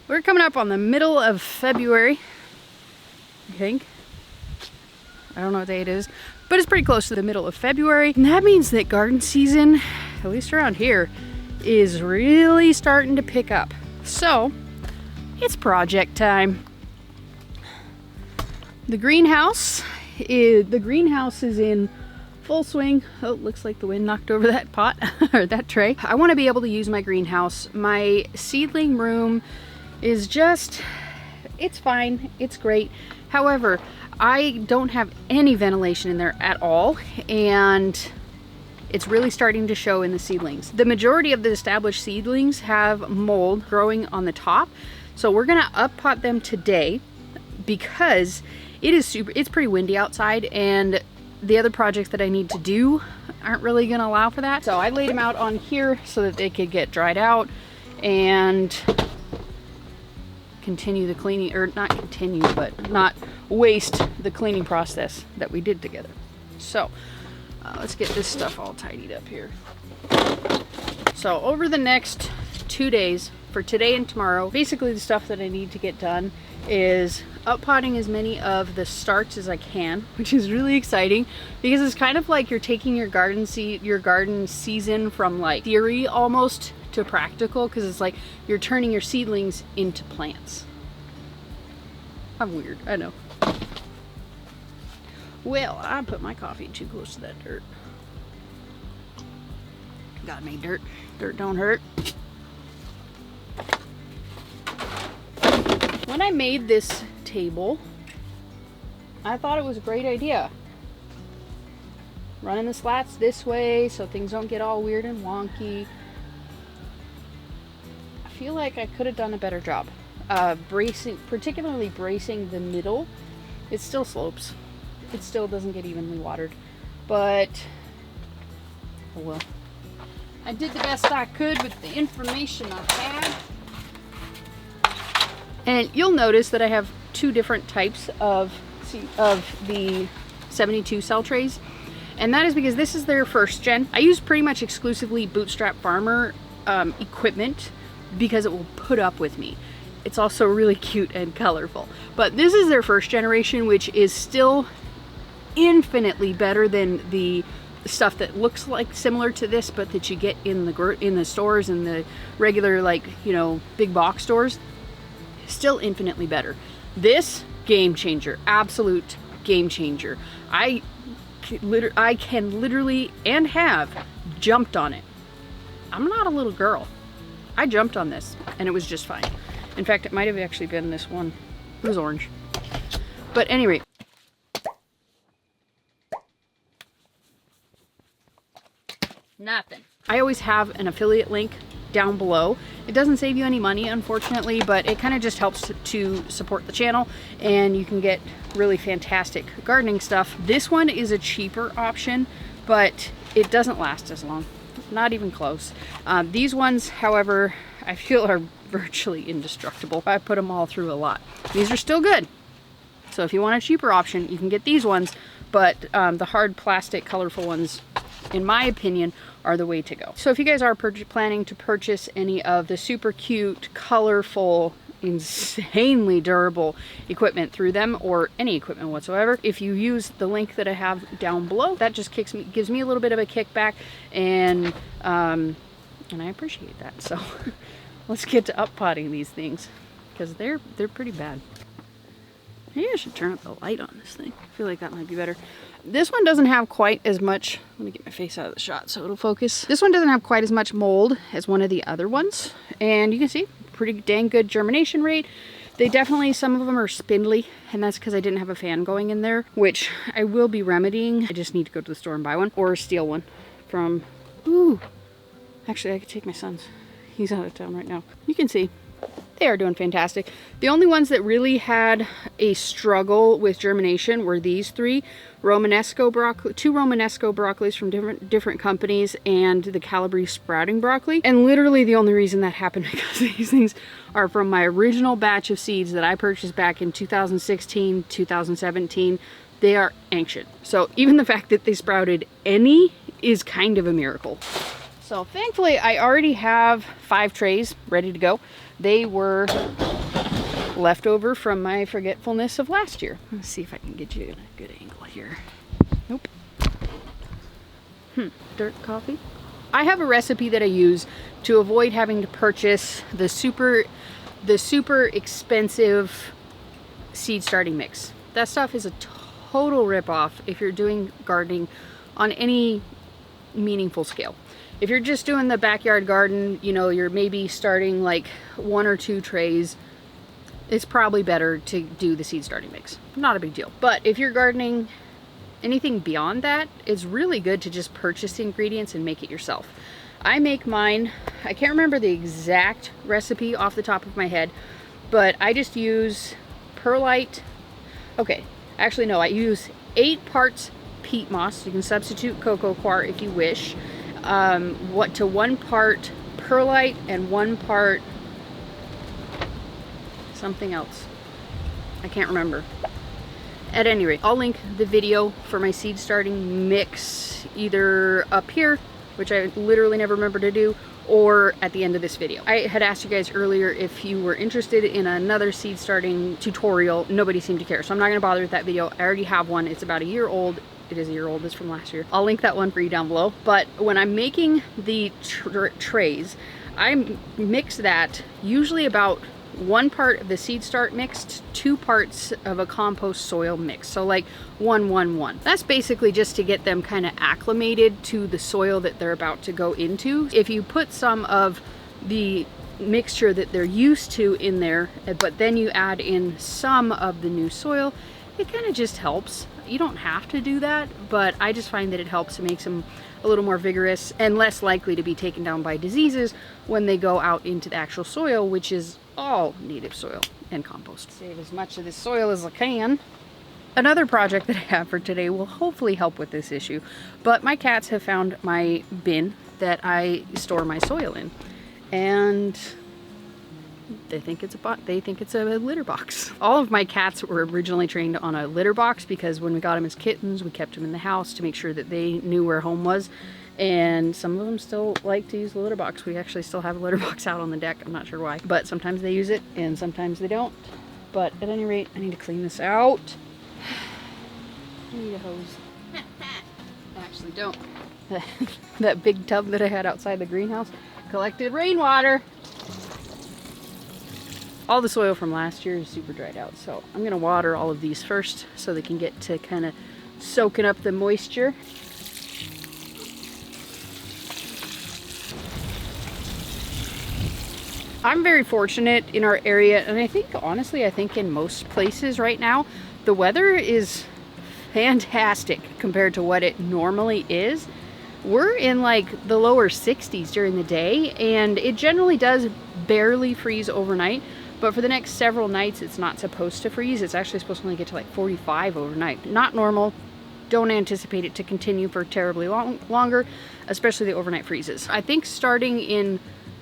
We're coming up on the middle of February, I think. I don't know what day it is, but it's pretty close to the middle of February. And that means that garden season, at least around here, is really starting to pick up. So it's project time. The greenhouse is in full swing. Oh, looks like the wind knocked over that pot or that tray. I want to be able to use my greenhouse. My seedling room is just, it's fine, it's great. However, I don't have any ventilation in there at all, and it's really starting to show in the seedlings. The majority of the established seedlings have mold growing on the top, so we're gonna up pot them today because it's pretty windy outside, and the other projects that I need to do aren't really gonna allow for that. So I laid them out on here so that they could get dried out and continue the cleaning, or not continue, but not waste the cleaning process that we did together. So let's get this stuff all tidied up here. So over the next 2 days, for today and tomorrow, basically the stuff that I need to get done is up potting as many of the starts as I can, which is really exciting because it's kind of like you're taking your garden season from like theory almost to practical, because it's like you're turning your seedlings into plants. I'm weird, I know. Well, I put my coffee too close to that dirt. Got me, dirt. Dirt don't hurt. When I made this table, I thought it was a great idea. Running the slats this way so things don't get all weird and wonky. I feel like I could have done a better job. Particularly bracing the middle. It still slopes. It still doesn't get evenly watered. But, oh well. I did the best I could with the information I had. And you'll notice that I have two different types of the 72 cell trays. And that is because this is their first gen. I use pretty much exclusively Bootstrap Farmer equipment because it will put up with me. It's also really cute and colorful. But this is their first generation, which is still infinitely better than the stuff that looks like similar to this, but that you get in the stores and the regular, like, you know, big box stores. Still infinitely better. This, game changer, absolute game changer. I can literally and have jumped on it. I'm not a little girl. I jumped on this and it was just fine. In fact, it might have actually been this one. It was orange. But anyway. Nothing. I always have an affiliate link down below. It doesn't save you any money, unfortunately, but it kind of just helps to support the channel, and you can get really fantastic gardening stuff. This one is a cheaper option, but it doesn't last as long. Not even close. These ones, however, I feel are virtually indestructible. I put them all through a lot. These are still good. So if you want a cheaper option, you can get these ones, but the hard plastic colorful ones, in my opinion, are the way to go. So if you guys are planning to purchase any of the super cute, colorful, insanely durable equipment through them, or any equipment whatsoever, if you use the link that I have down below, that just gives me a little bit of a kickback, and I appreciate that. So let's get to up potting these things, because they're pretty bad. Maybe I should turn up the light on this thing. I feel like that might be better. This one doesn't have quite as much, let me get my face out of the shot so it'll focus. This one doesn't have quite as much mold as one of the other ones. And you can see, pretty dang good germination rate. They definitely, some of them are spindly, and that's because I didn't have a fan going in there, which I will be remedying. I just need to go to the store and buy one, or steal one from, ooh, actually I could take my son's. He's out of town right now. You can see, they are doing fantastic. The only ones that really had a struggle with germination were these three. Two Romanesco broccolis from different companies, and the Calabrese sprouting broccoli. And literally the only reason that happened because these things are from my original batch of seeds that I purchased back in 2016, 2017. They are ancient. So even the fact that they sprouted any is kind of a miracle. So thankfully I already have 5 trays ready to go. They were left over from my forgetfulness of last year. Let's see if I can get you in a good angle here. Nope. Dirt coffee. I have a recipe that I use to avoid having to purchase the super expensive seed starting mix. That stuff is a total ripoff if you're doing gardening on any meaningful scale. If you're just doing the backyard garden, you know, you're maybe starting like 1 or 2 trays, it's probably better to do the seed starting mix. Not a big deal. But if you're gardening anything beyond that, it's really good to just purchase the ingredients and make it yourself. I make mine, I can't remember the exact recipe off the top of my head, but I just use perlite. Okay, actually no, I use 8 parts peat moss. You can substitute cocoa coir if you wish. 1 part perlite and 1 part something else. I can't remember. At any rate, I'll link the video for my seed starting mix either up here, which I literally never remember to do, or at the end of this video. I had asked you guys earlier if you were interested in another seed starting tutorial. Nobody seemed to care, so I'm not going to bother with that video. I already have one. It's about a year old. It is a year old. It's from last year. I'll link that one for you down below. But when I'm making the trays, I mix that usually about 1 part of the seed start mixed, 2 parts of a compost soil mix. So like 1, 1, 1. That's basically just to get them kind of acclimated to the soil that they're about to go into. If you put some of the mixture that they're used to in there, but then you add in some of the new soil, it kind of just helps. You don't have to do that, but I just find that it helps. It makes them a little more vigorous and less likely to be taken down by diseases when they go out into the actual soil, which is all native soil and compost. Save as much of this soil as I can. Another project that I have for today will hopefully help with this issue, but my cats have found my bin that I store my soil in, and they think it's a litter box. All of my cats were originally trained on a litter box because when we got them as kittens, we kept them in the house to make sure that they knew where home was. And some of them still like to use the litter box. We actually still have a litter box out on the deck. I'm not sure why, but sometimes they use it and sometimes they don't. But at any rate, I need to clean this out. I need a hose. I actually don't. That big tub that I had outside the greenhouse collected rainwater. All the soil from last year is super dried out, so I'm gonna water all of these first so they can get to kind of soaking up the moisture. I'm very fortunate in our area, and I think honestly, I think in most places right now, the weather is fantastic compared to what it normally is. We're in like the lower 60s during the day, and it generally does barely freeze overnight, but for the next several nights it's not supposed to freeze. It's actually supposed to only get to like 45 overnight. Not normal. Don't anticipate it to continue for terribly longer, especially the overnight freezes. I think starting in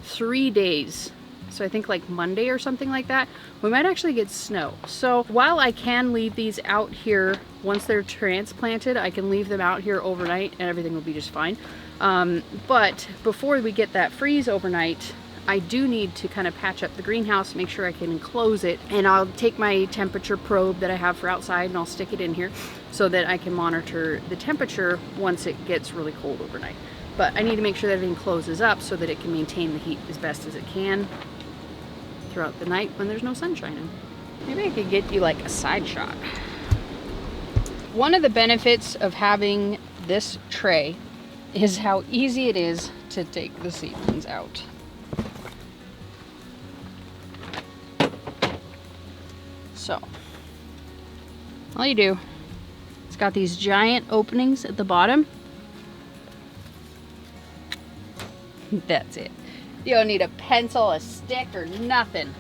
3 days, so I think like Monday or something like that, we might actually get snow. So while I can leave these out here, once they're transplanted, I can leave them out here overnight and everything will be just fine. But before we get that freeze overnight, I do need to kind of patch up the greenhouse, make sure I can enclose it, and I'll take my temperature probe that I have for outside and I'll stick it in here so that I can monitor the temperature once it gets really cold overnight. But I need to make sure that everything closes up so that it can maintain the heat as best as it can throughout the night when there's no sun shining. Maybe I could get you like a side shot. One of the benefits of having this tray is how easy it is to take the seedlings out. So, all you do, it's got these giant openings at the bottom. That's it. You don't need a pencil, a stick, or nothing.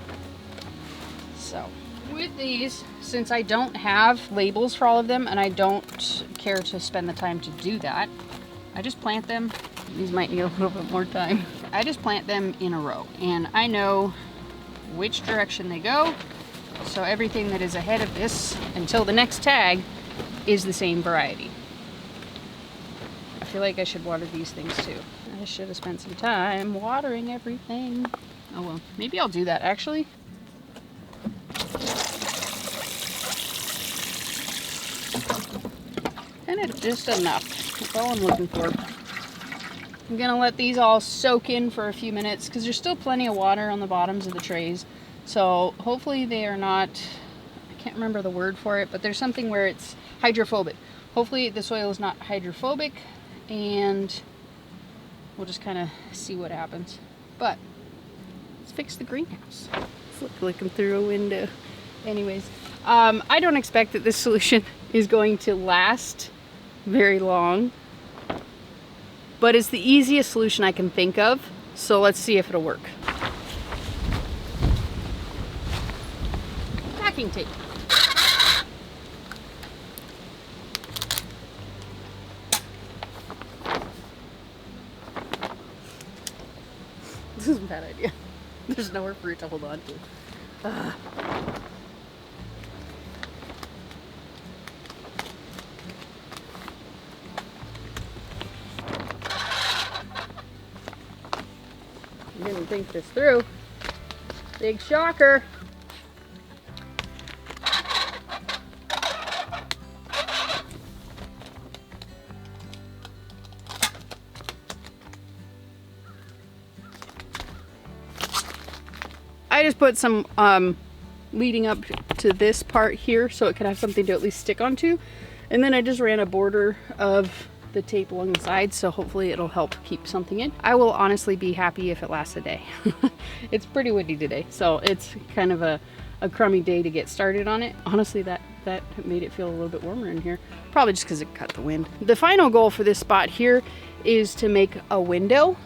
So, with these, since I don't have labels for all of them, and I don't care to spend the time to do that, I just plant them. These might need a little bit more time. I just plant them in a row, and I know which direction they go, so everything that is ahead of this until the next tag is the same variety. I feel like I should water these things too. I should have spent some time watering everything. Oh well, maybe I'll do that actually. Kind of just enough. That's all I'm looking for. I'm gonna let these all soak in for a few minutes because there's still plenty of water on the bottoms of the trays. So hopefully they are not, I can't remember the word for it, but there's something where it's hydrophobic. Hopefully the soil is not hydrophobic, and we'll just kind of see what happens. But let's fix the greenhouse. It's looking through a window. Anyways, I don't expect that this solution is going to last very long, but it's the easiest solution I can think of. So let's see if it'll work. Packing tape. This is a bad idea. There's nowhere for it to hold on to. Didn't think this through. Big shocker. I just put some leading up to this part here so it could have something to at least stick onto, and then I just ran a border of the tape along the sides, so hopefully it'll help keep something in. I will honestly be happy if it lasts a day. It's pretty windy today, so it's kind of a crummy day to get started on it. Honestly, that made it feel a little bit warmer in here, probably just because it cut the wind. The final goal for this spot here is to make a window.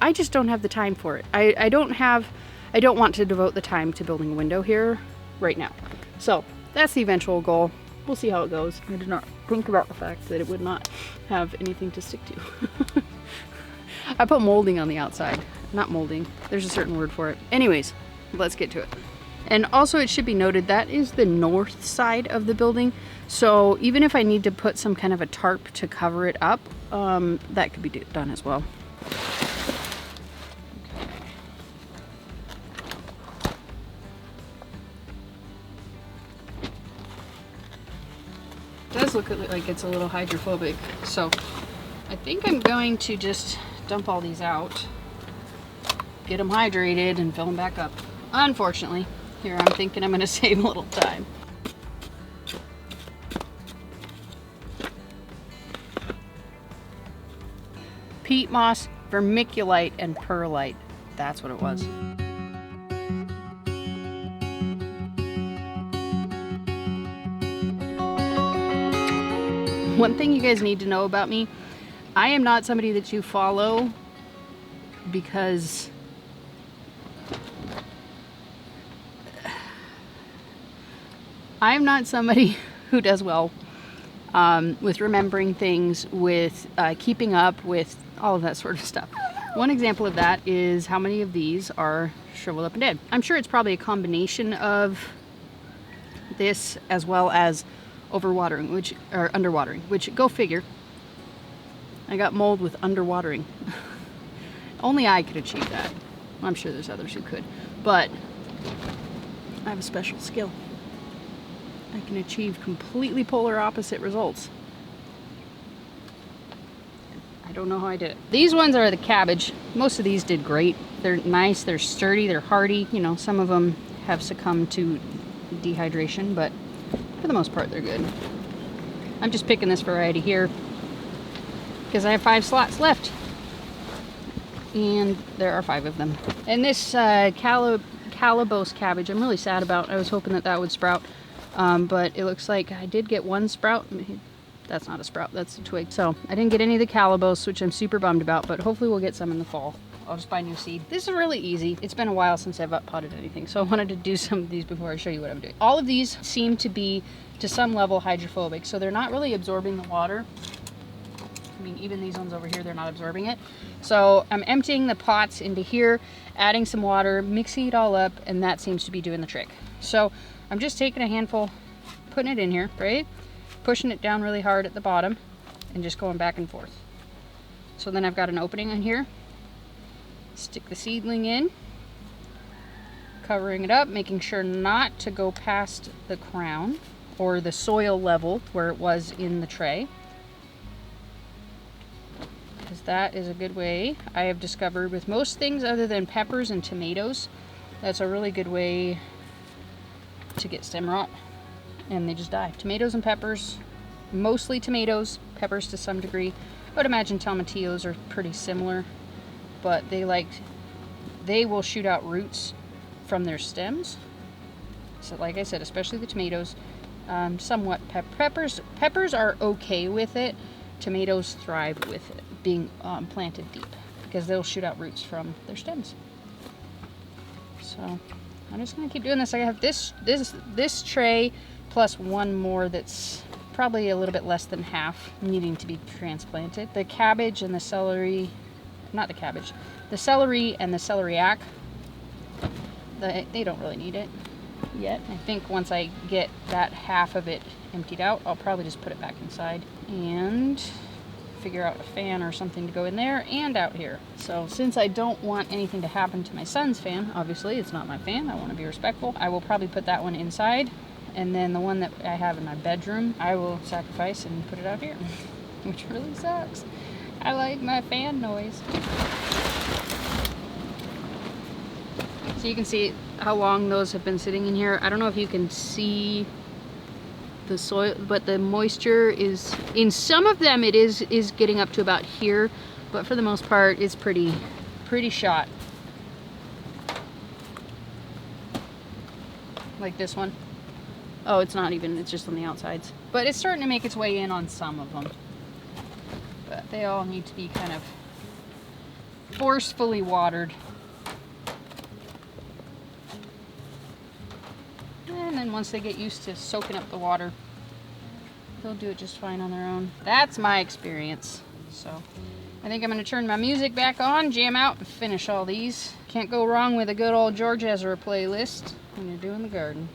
I just don't have the time for it. I don't want to devote the time to building a window here right now. So that's the eventual goal. We'll see how it goes. I did not think about the fact that it would not have anything to stick to. I put molding on the outside. Not molding. There's a certain word for it. Anyways, let's get to it. And also it should be noted that is the north side of the building. So even if I need to put some kind of a tarp to cover it up, that could be done as well. It does look like it's a little hydrophobic, so I think I'm going to just dump all these out, get them hydrated, and fill them back up. Unfortunately, here I'm thinking I'm going to save a little time. Peat moss, vermiculite, and perlite. That's what it was. One thing you guys need to know about me, I am not somebody that you follow because I'm not somebody who does well with remembering things, with keeping up with all of that sort of stuff. One example of that is how many of these are shriveled up and dead. I'm sure it's probably a combination of this as well as overwatering, or underwatering, which, go figure. I got mold with underwatering. Only I could achieve that. I'm sure there's others who could, but I have a special skill. I can achieve completely polar opposite results. I don't know how I did it. These ones are the cabbage. Most of these did great. They're nice, they're sturdy, they're hardy. You know, some of them have succumbed to dehydration, but for the most part, they're good. I'm just picking this variety here because I have 5 slots left. And there are 5 of them. And this Calabose cabbage, I'm really sad about. I was hoping that would sprout. But it looks like I did get one sprout. That's not a sprout, that's a twig. So I didn't get any of the Calabose, which I'm super bummed about, but hopefully we'll get some in the fall. I'll just buy new seed. This is really easy. It's been a while since I've potted anything, so I wanted to do some of these before I show you what I'm doing. All of these seem to be, to some level, hydrophobic, so they're not really absorbing the water. I mean, even these ones over here, they're not absorbing it. So I'm emptying the pots into here, adding some water, mixing it all up, and that seems to be doing the trick. So I'm just taking a handful, putting it in here, right? Pushing it down really hard at the bottom, and just going back and forth. So then I've got an opening in here. Stick the seedling in, covering it up, making sure not to go past the crown or the soil level where it was in the tray, because that is a good way, I have discovered, with most things other than peppers and tomatoes, that's a really good way to get stem rot, and they just die. Tomatoes and peppers, mostly tomatoes, peppers to some degree. I would imagine tomatillos are pretty similar, but they will shoot out roots from their stems. So like I said, especially the tomatoes, somewhat peppers are okay with it. Tomatoes thrive with it being planted deep, because they'll shoot out roots from their stems. So I'm just gonna keep doing this. I have this tray plus one more that's probably a little bit less than half needing to be transplanted. The cabbage and the celery, not the cabbage, the celery and the celeriac, they don't really need it yet. I think once I get that half of it emptied out, I'll probably just put it back inside and figure out a fan or something to go in there and out here. So since I don't want anything to happen to my son's fan, obviously it's not my fan, I want to be respectful, I will probably put that one inside, and then the one that I have in my bedroom I will sacrifice and put it out here, which really sucks. I like my fan noise. So you can see how long those have been sitting in here. I don't know if you can see the soil, but the moisture is, in some of them it is getting up to about here, but for the most part it's pretty shot. Like this one. Oh, it's not even, it's just on the outsides. But it's starting to make its way in on some of them. But they all need to be kind of forcefully watered. And then once they get used to soaking up the water, they'll do it just fine on their own. That's my experience. So I think I'm going to turn my music back on, jam out, and finish all these. Can't go wrong with a good old George Ezra playlist when you're doing the garden.